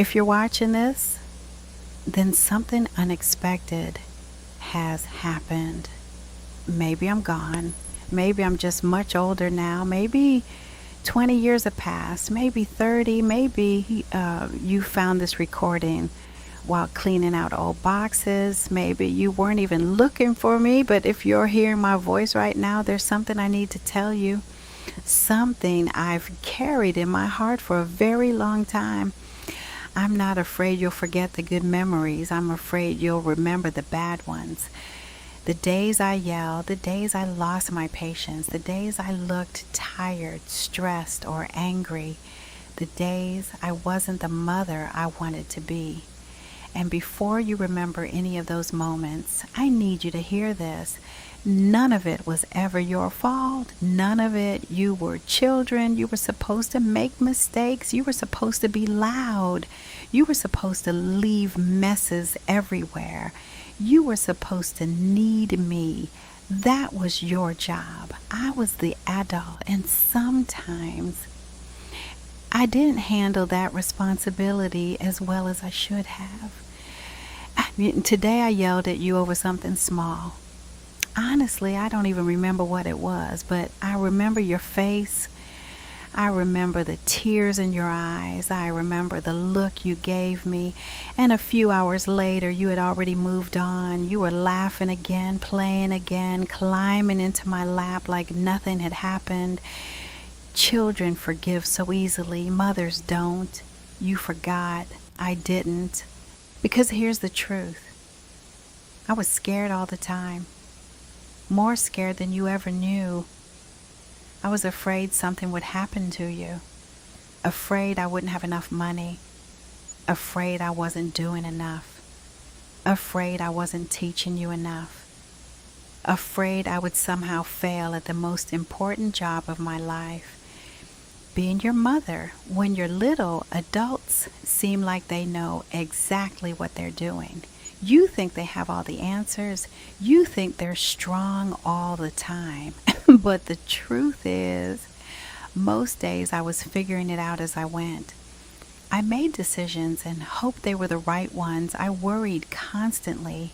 If you're watching this, then something unexpected has happened. Maybe I'm gone. Maybe I'm just much older now. Maybe 20 years have passed. Maybe 30. Maybe you found this recording while cleaning out old boxes. Maybe you weren't even looking for me, but if you're hearing my voice right now, there's something I need to tell you. Something I've carried in my heart for a very long time. I'm not afraid you'll forget the good memories. I'm afraid you'll remember the bad ones. The days I yelled, the days I lost my patience, the days I looked tired, stressed, or angry, the days I wasn't the mother I wanted to be. And before you remember any of those moments, I need you to hear this. None of it was ever your fault. None of it. You were children. You were supposed to make mistakes. You were supposed to be loud. You were supposed to leave messes everywhere. You were supposed to need me. That was your job. I was the adult, and sometimes I didn't handle that responsibility as well as I should have. Today I yelled at you over something small. Honestly, I don't even remember what it was, but I remember your face. I remember the tears in your eyes. I remember the look you gave me. And a few hours later, you had already moved on. You were laughing again, playing again, climbing into my lap like nothing had happened. Children forgive so easily. Mothers don't. You forgot. I didn't. Because here's the truth. I was scared all the time. More scared than you ever knew. I was afraid something would happen to you. Afraid I wouldn't have enough money. Afraid I wasn't doing enough. Afraid I wasn't teaching you enough. Afraid I would somehow fail at the most important job of my life. Being your mother. When you're little, adults seem like they know exactly what they're doing. You think they have all the answers. You think they're strong all the time. But the truth is, most days I was figuring it out as I went. I made decisions and hoped they were the right ones. I worried constantly.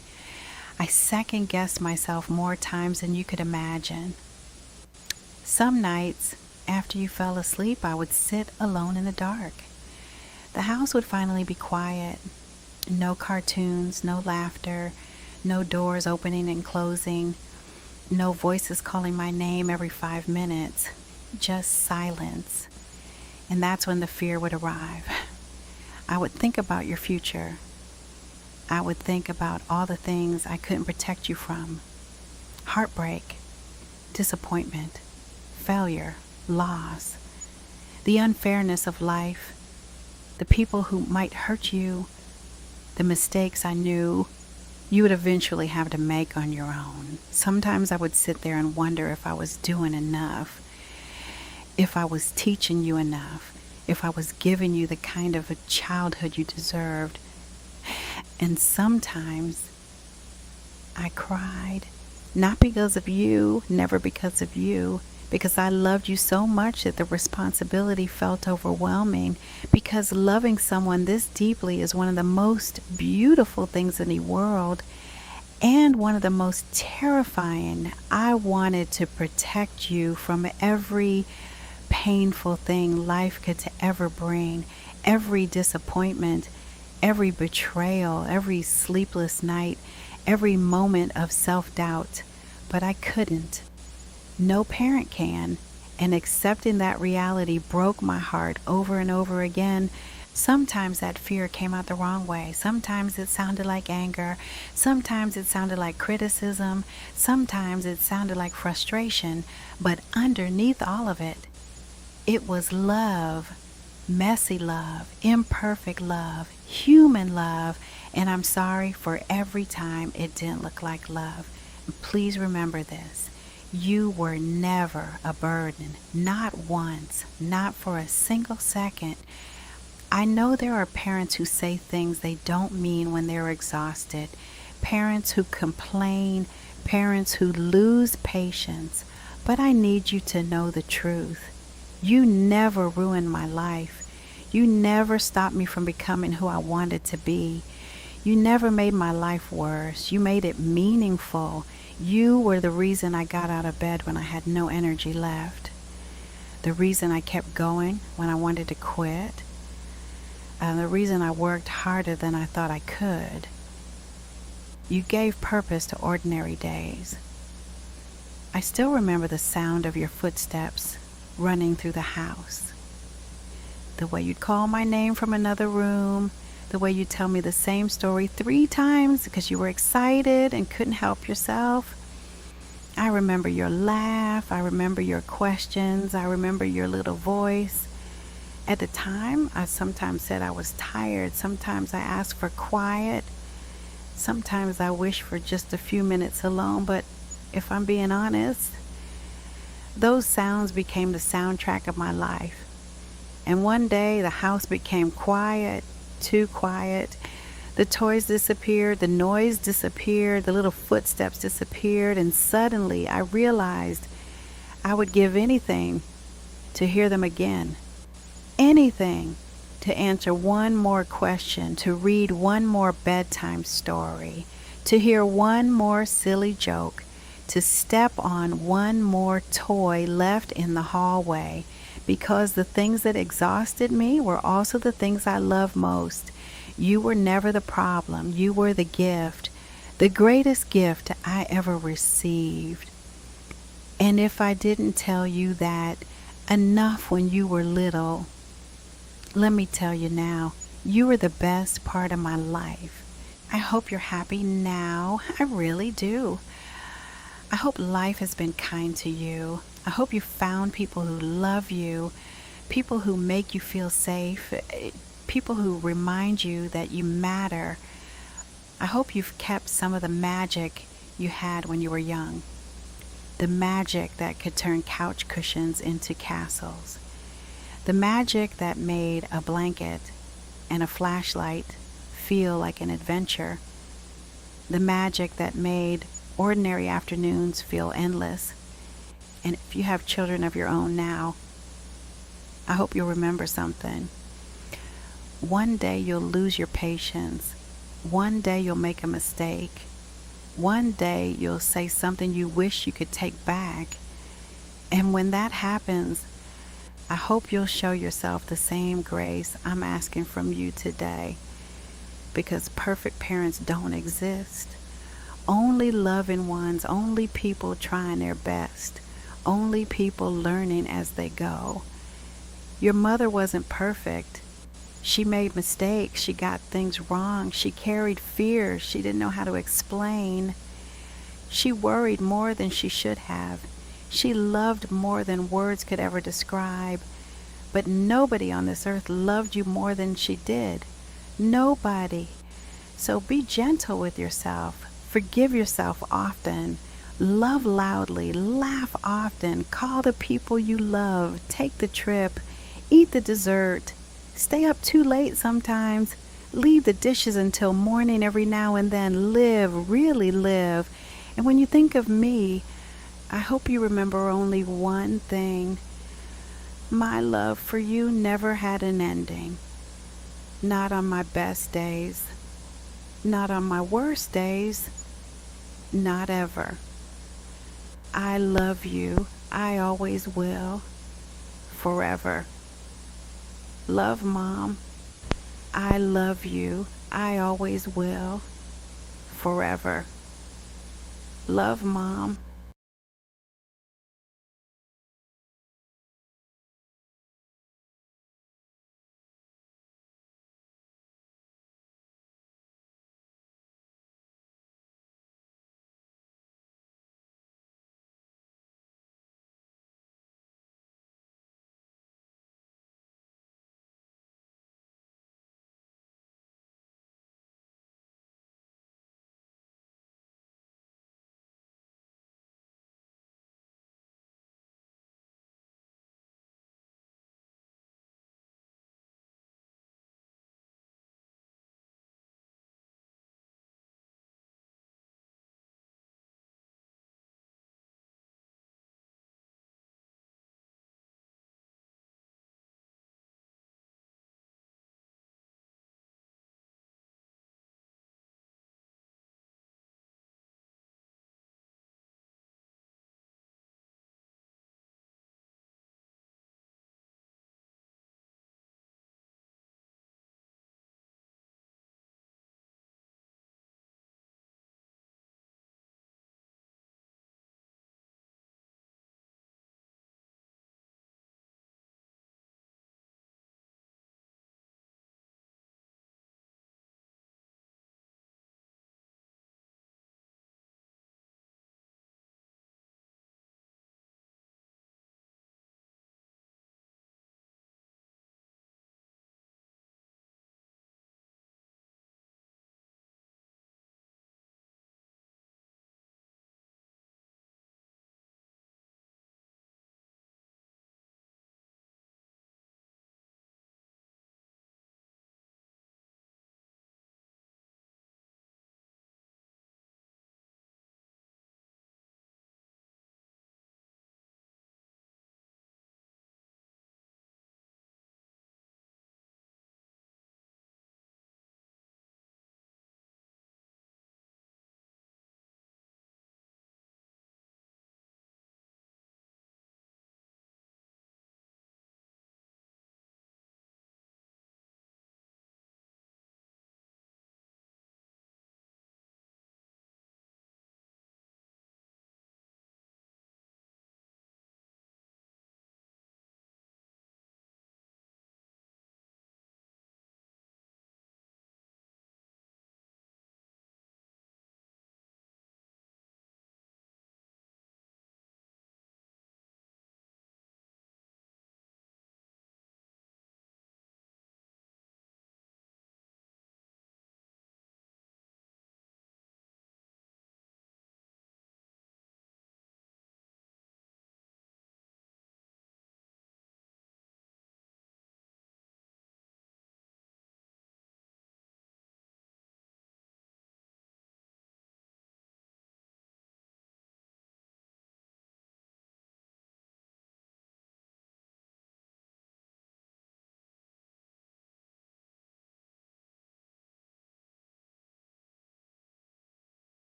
I second-guessed myself more times than you could imagine. Some nights, after you fell asleep, I would sit alone in the dark. The house would finally be quiet. No cartoons, no laughter, no doors opening and closing, no voices calling my name every 5 minutes, just silence. And that's when the fear would arrive. I would think about your future. I would think about all the things I couldn't protect you from. Heartbreak, disappointment, failure, loss, the unfairness of life, the people who might hurt you, the mistakes I knew you would eventually have to make on your own. Sometimes I would sit there and wonder if I was doing enough, if I was teaching you enough, if I was giving you the kind of a childhood you deserved. And sometimes I cried, not because of you, never because of you, because I loved you so much that the responsibility felt overwhelming, because loving someone this deeply is one of the most beautiful things in the world and one of the most terrifying. I wanted to protect you from every painful thing life could ever bring, every disappointment, every betrayal, every sleepless night, every moment of self-doubt, but I couldn't. No parent can, and accepting that reality broke my heart over and over again. Sometimes that fear came out the wrong way. Sometimes it sounded like anger. Sometimes it sounded like criticism. Sometimes it sounded like frustration. But underneath all of it, it was love, messy love, imperfect love, human love, and I'm sorry for every time it didn't look like love. Please remember this. You were never a burden, not once, not for a single second. I know there are parents who say things they don't mean when they're exhausted, parents who complain, parents who lose patience, but I need you to know the truth. You never ruined my life. You never stopped me from becoming who I wanted to be. You never made my life worse. You made it meaningful. You were the reason I got out of bed when I had no energy left. The reason I kept going when I wanted to quit. The reason I worked harder than I thought I could. You gave purpose to ordinary days. I still remember the sound of your footsteps running through the house. The way you'd call my name from another room. The way you'd tell me the same story 3 times because you were excited and couldn't help yourself. I remember your laugh. I remember your questions. I remember your little voice. At the time, I sometimes said I was tired. Sometimes I asked for quiet. Sometimes I wished for just a few minutes alone. But if I'm being honest, those sounds became the soundtrack of my life. And one day the house became quiet, too quiet. The toys disappeared, the noise disappeared, the little footsteps disappeared, and suddenly I realized I would give anything to hear them again. Anything to answer one more question, to read one more bedtime story, to hear one more silly joke, to step on one more toy left in the hallway, because the things that exhausted me were also the things I loved most. You were never the problem. You were the gift, the greatest gift I ever received. And if I didn't tell you that enough when you were little, let me tell you now, you were the best part of my life. I hope you're happy now. I really do. I hope life has been kind to you. I hope you found people who love you, people who make you feel safe, people who remind you that you matter. I hope you've kept some of the magic you had when you were young. The magic that could turn couch cushions into castles. The magic that made a blanket and a flashlight feel like an adventure. The magic that made ordinary afternoons feel endless. And if you have children of your own now, I hope you'll remember something. One day you'll lose your patience. One day you'll make a mistake. One day you'll say something you wish you could take back. And when that happens, I hope you'll show yourself the same grace I'm asking from you today. Because perfect parents don't exist. Only loving ones, only people trying their best. Only people learning as they go. Your mother wasn't perfect. She made mistakes. She got things wrong. She carried fears she didn't know how to explain. She worried more than she should have. She loved more than words could ever describe. But nobody on this earth loved you more than she did. Nobody. So be gentle with yourself. Forgive yourself often. Love loudly. Laugh often. Call the people you love. Take the trip. Eat the dessert. Stay up too late sometimes. Leave the dishes until morning every now and then. Live, really live. And when you think of me, I hope you remember only one thing. My love for you never had an ending. Not on my best days. Not on my worst days. Not ever. I love you. I always will. Forever. Love, Mom. I love you. I always will. Forever. Love, Mom.